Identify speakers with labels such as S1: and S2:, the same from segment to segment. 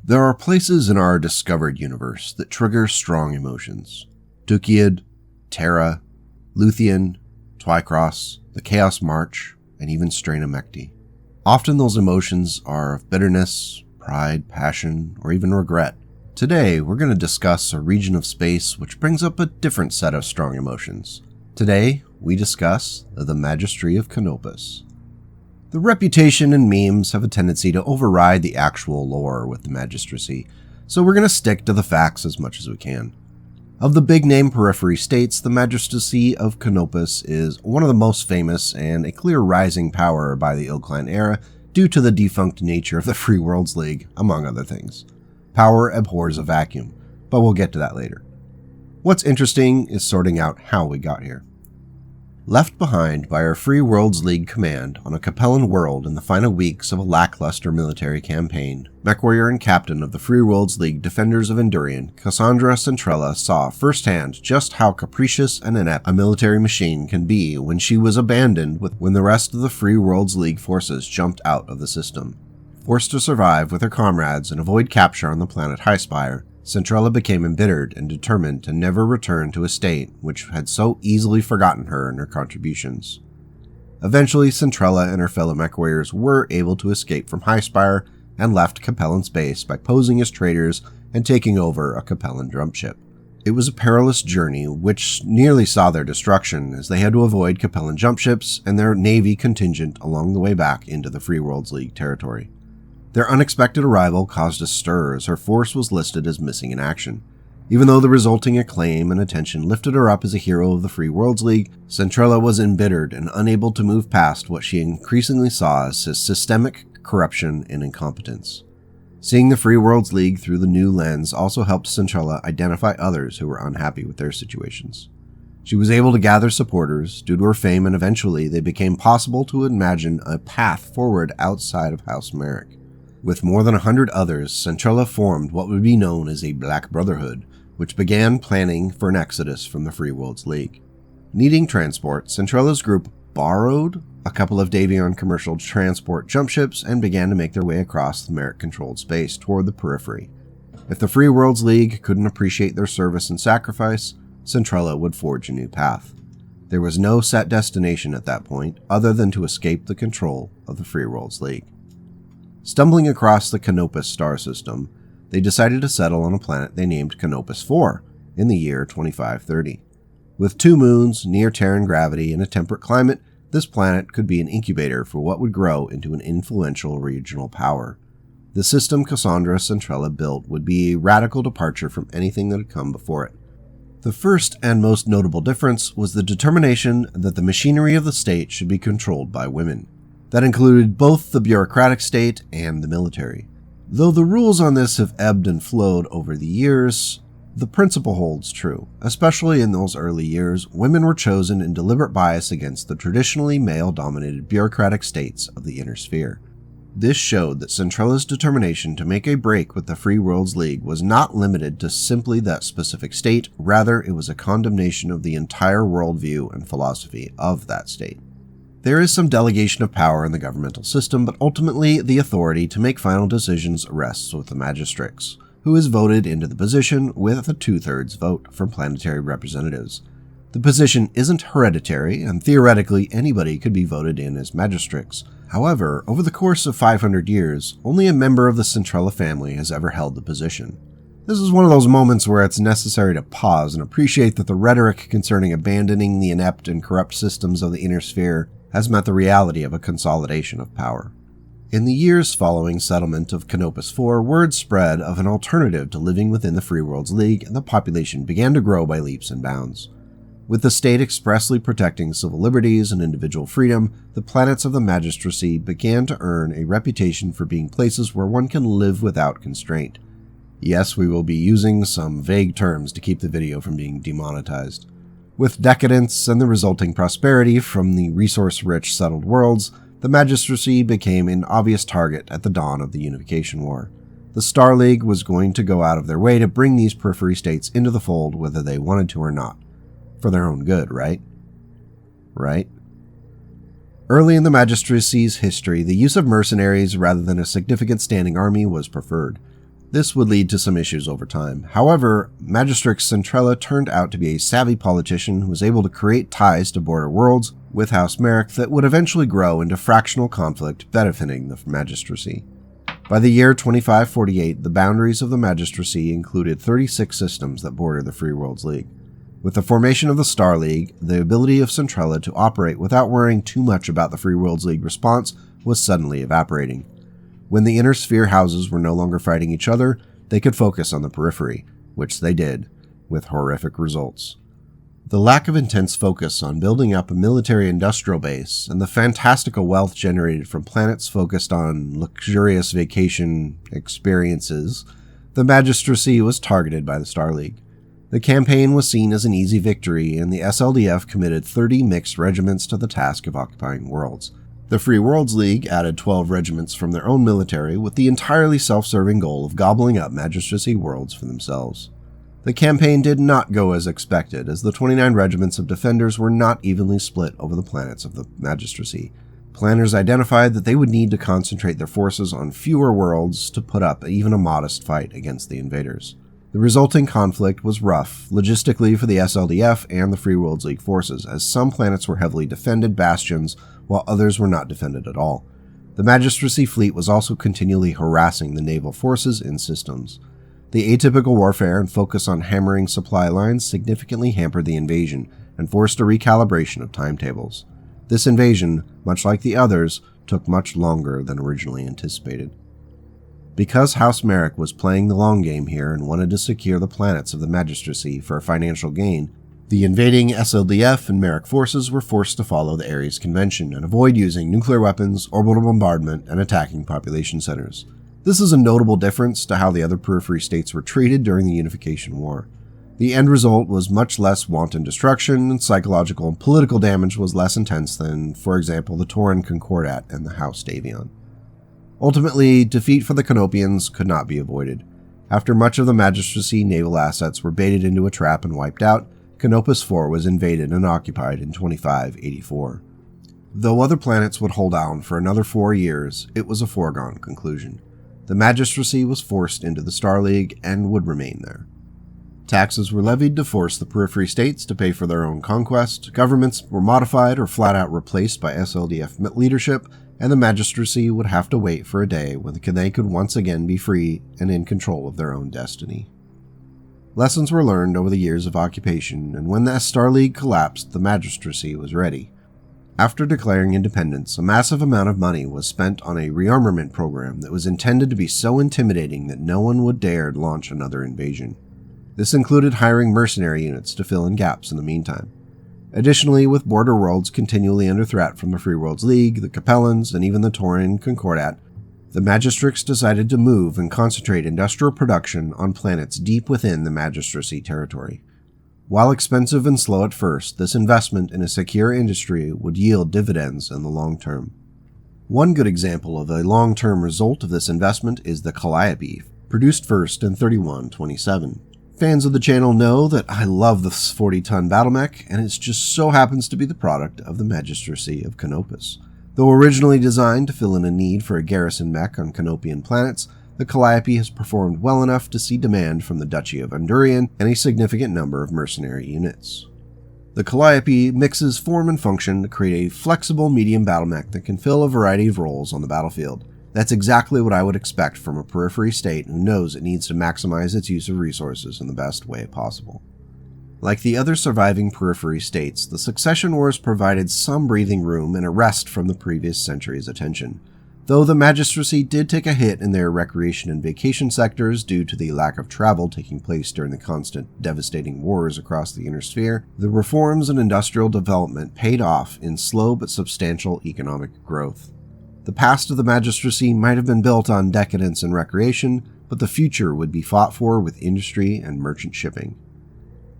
S1: There are places in our discovered universe that trigger strong emotions. Tukiad, Terra, Luthien, Twycross, the Chaos March, and even Strain Amecti. Often those emotions are of bitterness, pride, passion, or even regret. Today, we're going to discuss a region of space which brings up a different set of strong emotions. Today, we discuss the Magistracy of Canopus. The reputation and memes have a tendency to override the actual lore with the Magistracy, so we're going to stick to the facts as much as we can. Of the big-name Periphery states, the Magistracy of Canopus is one of the most famous and a clear rising power by the Ilclan era due to the defunct nature of the Free Worlds League, among other things. Power abhors a vacuum, but we'll get to that later. What's interesting is sorting out how we got here. Left behind by our Free Worlds League command on a Capellan world in the final weeks of a lackluster military campaign, Mechwarrior and captain of the Free Worlds League Defenders of Endurian, Cassandra Centrella saw firsthand just how capricious and inept a military machine can be when she was abandoned when the rest of the Free Worlds League forces jumped out of the system. Forced to survive with her comrades and avoid capture on the planet Highspire, Centrella became embittered and determined to never return to a state which had so easily forgotten her and her contributions. Eventually, Centrella and her fellow Mechwarriors were able to escape from Highspire and left Capellan space by posing as traitors and taking over a Capellan drumship. It was a perilous journey which nearly saw their destruction as they had to avoid Capellan jumpships and their navy contingent along the way back into the Free Worlds League territory. Their unexpected arrival caused a stir as her force was listed as missing in action. Even though the resulting acclaim and attention lifted her up as a hero of the Free Worlds League, Centrella was embittered and unable to move past what she increasingly saw as systemic corruption and incompetence. Seeing the Free Worlds League through the new lens also helped Centrella identify others who were unhappy with their situations. She was able to gather supporters due to her fame, and eventually they became possible to imagine a path forward outside of House Merrick. With more than 100 others, Centrella formed what would be known as a Black Brotherhood, which began planning for an exodus from the Free Worlds League. Needing transport, Centrella's group borrowed a couple of Davion commercial transport jumpships and began to make their way across the Merrick-controlled space toward the Periphery. If the Free Worlds League couldn't appreciate their service and sacrifice, Centrella would forge a new path. There was no set destination at that point other than to escape the control of the Free Worlds League. Stumbling across the Canopus star system, they decided to settle on a planet they named Canopus 4 in the year 2530. With 2 moons, near Terran gravity, and a temperate climate, this planet could be an incubator for what would grow into an influential regional power. The system Cassandra Centrella built would be a radical departure from anything that had come before it. The first and most notable difference was the determination that the machinery of the state should be controlled by women. That included both the bureaucratic state and the military. Though the rules on this have ebbed and flowed over the years, the principle holds true. Especially in those early years, women were chosen in deliberate bias against the traditionally male-dominated bureaucratic states of the Inner Sphere. This showed that Centrella's determination to make a break with the Free Worlds League was not limited to simply that specific state, rather it was a condemnation of the entire worldview and philosophy of that state. There is some delegation of power in the governmental system, but ultimately the authority to make final decisions rests with the Magistrix, who is voted into the position with a 2/3 vote from planetary representatives. The position isn't hereditary, and theoretically anybody could be voted in as Magistrix. However, over the course of 500 years, only a member of the Centrella family has ever held the position. This is one of those moments where it's necessary to pause and appreciate that the rhetoric concerning abandoning the inept and corrupt systems of the Inner Sphere has met the reality of a consolidation of power. In the years following settlement of Canopus 4, word spread of an alternative to living within the Free Worlds League, and the population began to grow by leaps and bounds. With the state expressly protecting civil liberties and individual freedom, the planets of the Magistracy began to earn a reputation for being places where one can live without constraint. Yes, we will be using some vague terms to keep the video from being demonetized. With decadence and the resulting prosperity from the resource-rich settled worlds, the Magistracy became an obvious target at the dawn of the Unification War. The Star League was going to go out of their way to bring these Periphery states into the fold whether they wanted to or not. For their own good, right? Right? Early in the Magistracy's history, the use of mercenaries rather than a significant standing army was preferred. This would lead to some issues over time. However, Magistrix Centrella turned out to be a savvy politician who was able to create ties to border worlds with House Merrick that would eventually grow into fractional conflict benefiting the Magistracy. By the year 2548, the boundaries of the Magistracy included 36 systems that border the Free Worlds League. With the formation of the Star League, the ability of Centrella to operate without worrying too much about the Free Worlds League response was suddenly evaporating. When the inner sphere houses were no longer fighting each other, they could focus on the periphery, which they did, with horrific results. The lack of intense focus on building up a military-industrial base and the fantastical wealth generated from planets focused on luxurious vacation experiences, the Magistracy was targeted by the Star League. The campaign was seen as an easy victory, and the SLDF committed 30 mixed regiments to the task of occupying worlds. The Free Worlds League added 12 regiments from their own military with the entirely self-serving goal of gobbling up Magistracy worlds for themselves. The campaign did not go as expected, as the 29 regiments of defenders were not evenly split over the planets of the Magistracy. Planners identified that they would need to concentrate their forces on fewer worlds to put up even a modest fight against the invaders. The resulting conflict was rough, logistically for the SLDF and the Free Worlds League forces, as some planets were heavily defended bastions while others were not defended at all. The Magistracy fleet was also continually harassing the naval forces in systems. The atypical warfare and focus on hammering supply lines significantly hampered the invasion and forced a recalibration of timetables. This invasion, much like the others, took much longer than originally anticipated. Because House Merrick was playing the long game here and wanted to secure the planets of the Magistracy for a financial gain, the invading SLDF and Merrick forces were forced to follow the Ares Convention and avoid using nuclear weapons, orbital bombardment, and attacking population centers. This is a notable difference to how the other Periphery states were treated during the Unification War. The end result was much less wanton destruction, and psychological and political damage was less intense than, for example, the Tauran Concordat and the House Davion. Ultimately, defeat for the Canopians could not be avoided. After much of the Magistracy naval assets were baited into a trap and wiped out, Canopus IV was invaded and occupied in 2584. Though other planets would hold on for another 4 years, it was a foregone conclusion. The Magistracy was forced into the Star League and would remain there. Taxes were levied to force the Periphery states to pay for their own conquest, governments were modified or flat out replaced by SLDF leadership, and the Magistracy would have to wait for a day when they could once again be free and in control of their own destiny. Lessons were learned over the years of occupation, and when the Star League collapsed, the Magistracy was ready. After declaring independence, a massive amount of money was spent on a rearmament program that was intended to be so intimidating that no one would dare launch another invasion. This included hiring mercenary units to fill in gaps in the meantime. Additionally, with border worlds continually under threat from the Free Worlds League, the Capellans, and even the Tauran Concordat, the Magistrix decided to move and concentrate industrial production on planets deep within the Magistracy territory. While expensive and slow at first, this investment in a secure industry would yield dividends in the long term. One good example of a long-term result of this investment is the Calliope, produced first in 3127. Fans of the channel know that I love this 40-ton battle mech, and it just so happens to be the product of the Magistracy of Canopus. Though originally designed to fill in a need for a garrison mech on Canopian planets, the Calliope has performed well enough to see demand from the Duchy of Andurian and a significant number of mercenary units. The Calliope mixes form and function to create a flexible medium battle mech that can fill a variety of roles on the battlefield. That's exactly what I would expect from a Periphery state who knows it needs to maximize its use of resources in the best way possible. Like the other surviving Periphery states, the Succession Wars provided some breathing room and a rest from the previous century's attention. Though the Magistracy did take a hit in their recreation and vacation sectors due to the lack of travel taking place during the constant, devastating wars across the Inner Sphere, the reforms and industrial development paid off in slow but substantial economic growth. The past of the Magistracy might have been built on decadence and recreation, but the future would be fought for with industry and merchant shipping.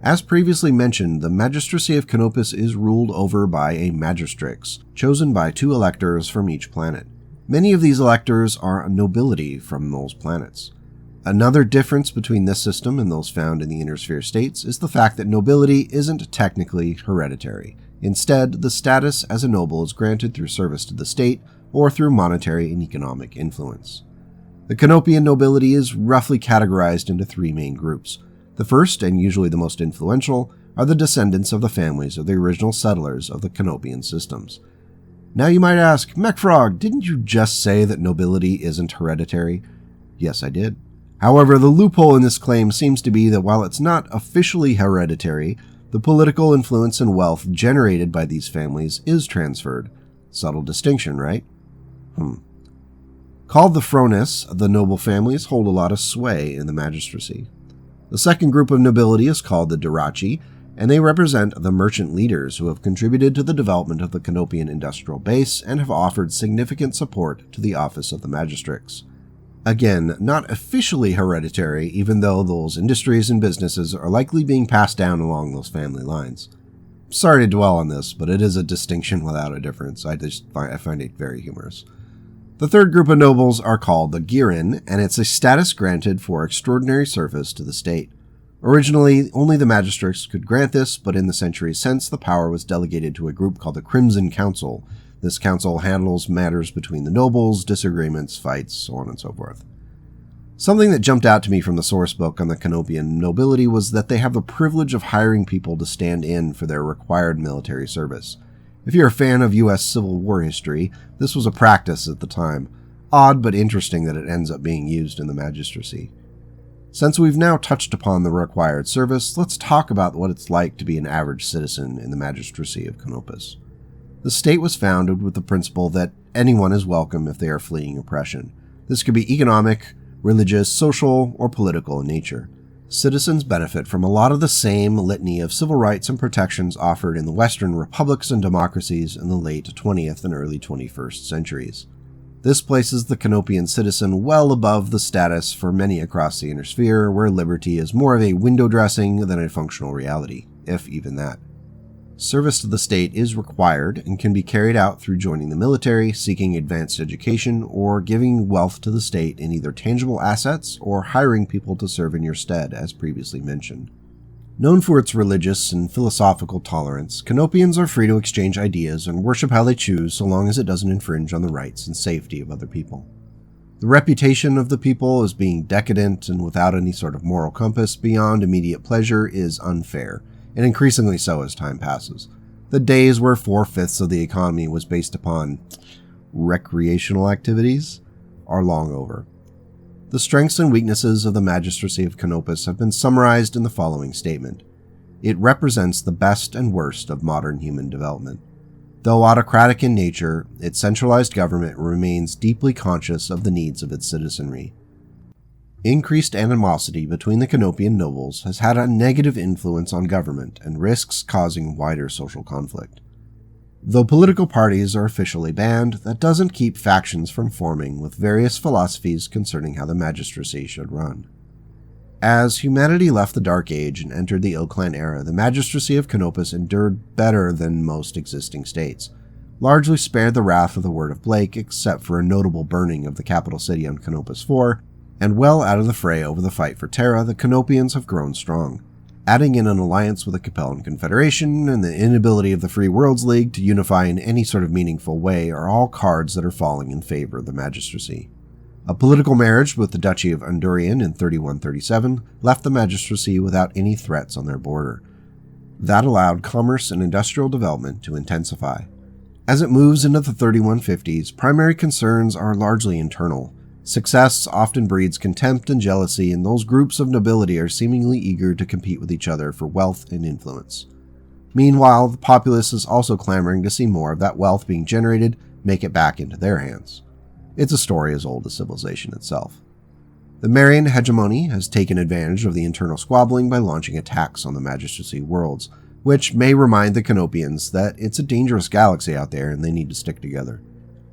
S1: As previously mentioned, the Magistracy of Canopus is ruled over by a Magistrix, chosen by 2 electors from each planet. Many of these electors are nobility from those planets. Another difference between this system and those found in the Inner Sphere states is the fact that nobility isn't technically hereditary. Instead, the status as a noble is granted through service to the state or through monetary and economic influence. The Canopian nobility is roughly categorized into three main groups. The first, and usually the most influential, are the descendants of the families of the original settlers of the Canopian systems. Now you might ask, Mechfrog, didn't you just say that nobility isn't hereditary? Yes, I did. However, the loophole in this claim seems to be that while it's not officially hereditary, the political influence and wealth generated by these families is transferred. Subtle distinction, right? Called the Fronis, the noble families hold a lot of sway in the magistracy. The second group of nobility is called the Dirachi, and they represent the merchant leaders who have contributed to the development of the Canopian industrial base and have offered significant support to the office of the magistrates. Again, not officially hereditary, even though those industries and businesses are likely being passed down along those family lines. Sorry to dwell on this, but it is a distinction without a difference. I find it very humorous. The third group of nobles are called the Girin, and it's a status granted for extraordinary service to the state. Originally, only the magistrates could grant this, but in the centuries since, the power was delegated to a group called the Crimson Council. This council handles matters between the nobles, disagreements, fights, so on and so forth. Something that jumped out to me from the source book on the Canopian nobility was that they have the privilege of hiring people to stand in for their required military service. If you're a fan of U.S. Civil War history, this was a practice at the time. Odd but interesting that it ends up being used in the magistracy. Since we've now touched upon the required service, let's talk about what it's like to be an average citizen in the Magistracy of Canopus. The state was founded with the principle that anyone is welcome if they are fleeing oppression. This could be economic, religious, social, or political in nature. Citizens benefit from a lot of the same litany of civil rights and protections offered in the Western republics and democracies in the late 20th and early 21st centuries. This places the Canopian citizen well above the status for many across the inner sphere, where liberty is more of a window dressing than a functional reality, if even that. Service to the state is required and can be carried out through joining the military, seeking advanced education, or giving wealth to the state in either tangible assets or hiring people to serve in your stead, as previously mentioned. Known for its religious and philosophical tolerance, Canopians are free to exchange ideas and worship how they choose so long as it doesn't infringe on the rights and safety of other people. The reputation of the people as being decadent and without any sort of moral compass beyond immediate pleasure is unfair, and increasingly so as time passes. The days where 4/5 of the economy was based upon recreational activities are long over. The strengths and weaknesses of the Magistracy of Canopus have been summarized in the following statement. It represents the best and worst of modern human development. Though autocratic in nature, its centralized government remains deeply conscious of the needs of its citizenry. Increased animosity between the Canopian nobles has had a negative influence on government and risks causing wider social conflict. Though political parties are officially banned, that doesn't keep factions from forming with various philosophies concerning how the magistracy should run. As humanity left the Dark Age and entered the Ilclan era, the Magistracy of Canopus endured better than most existing states, largely spared the wrath of the Word of Blake except for a notable burning of the capital city on Canopus 4, and well out of the fray over the fight for Terra, the Canopians have grown strong. Adding in an alliance with the Capellan Confederation and the inability of the Free Worlds League to unify in any sort of meaningful way are all cards that are falling in favor of the magistracy. A political marriage with the Duchy of Andurian in 3137 left the magistracy without any threats on their border. That allowed commerce and industrial development to intensify. As it moves into the 3150s, primary concerns are largely internal. Success often breeds contempt and jealousy, and those groups of nobility are seemingly eager to compete with each other for wealth and influence. Meanwhile, the populace is also clamoring to see more of that wealth being generated make it back into their hands. It's a story as old as civilization itself. The Marian hegemony has taken advantage of the internal squabbling by launching attacks on the magistracy worlds, which may remind the Canopians that it's a dangerous galaxy out there and they need to stick together.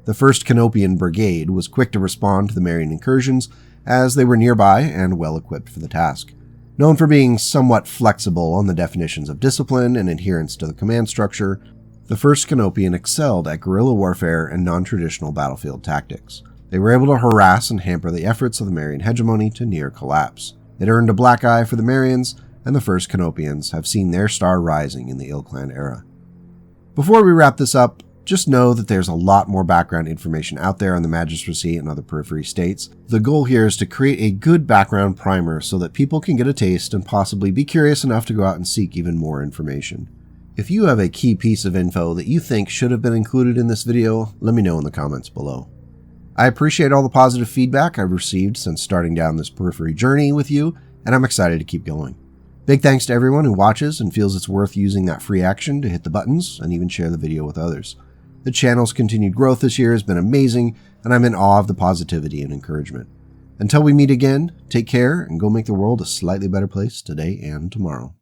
S1: The 1st Canopian Brigade was quick to respond to the Marian incursions, as they were nearby and well-equipped for the task. Known for being somewhat flexible on the definitions of discipline and adherence to the command structure, the 1st Canopian excelled at guerrilla warfare and non-traditional battlefield tactics. They were able to harass and hamper the efforts of the Marian hegemony to near collapse. It earned a black eye for the Marians, and the 1st Canopians have seen their star rising in the Ilclan era. Before we wrap this up, Just know that there's a lot more background information out there on the Magistracy and other Periphery states. The goal here is to create a good background primer so that people can get a taste and possibly be curious enough to go out and seek even more information. If you have a key piece of info that you think should have been included in this video, let me know in the comments below. I appreciate all the positive feedback I've received since starting down this Periphery journey with you, and I'm excited to keep going. Big thanks to everyone who watches and feels it's worth using that free action to hit the buttons and even share the video with others. The channel's continued growth this year has been amazing, and I'm in awe of the positivity and encouragement. Until we meet again, take care and go make the world a slightly better place today and tomorrow.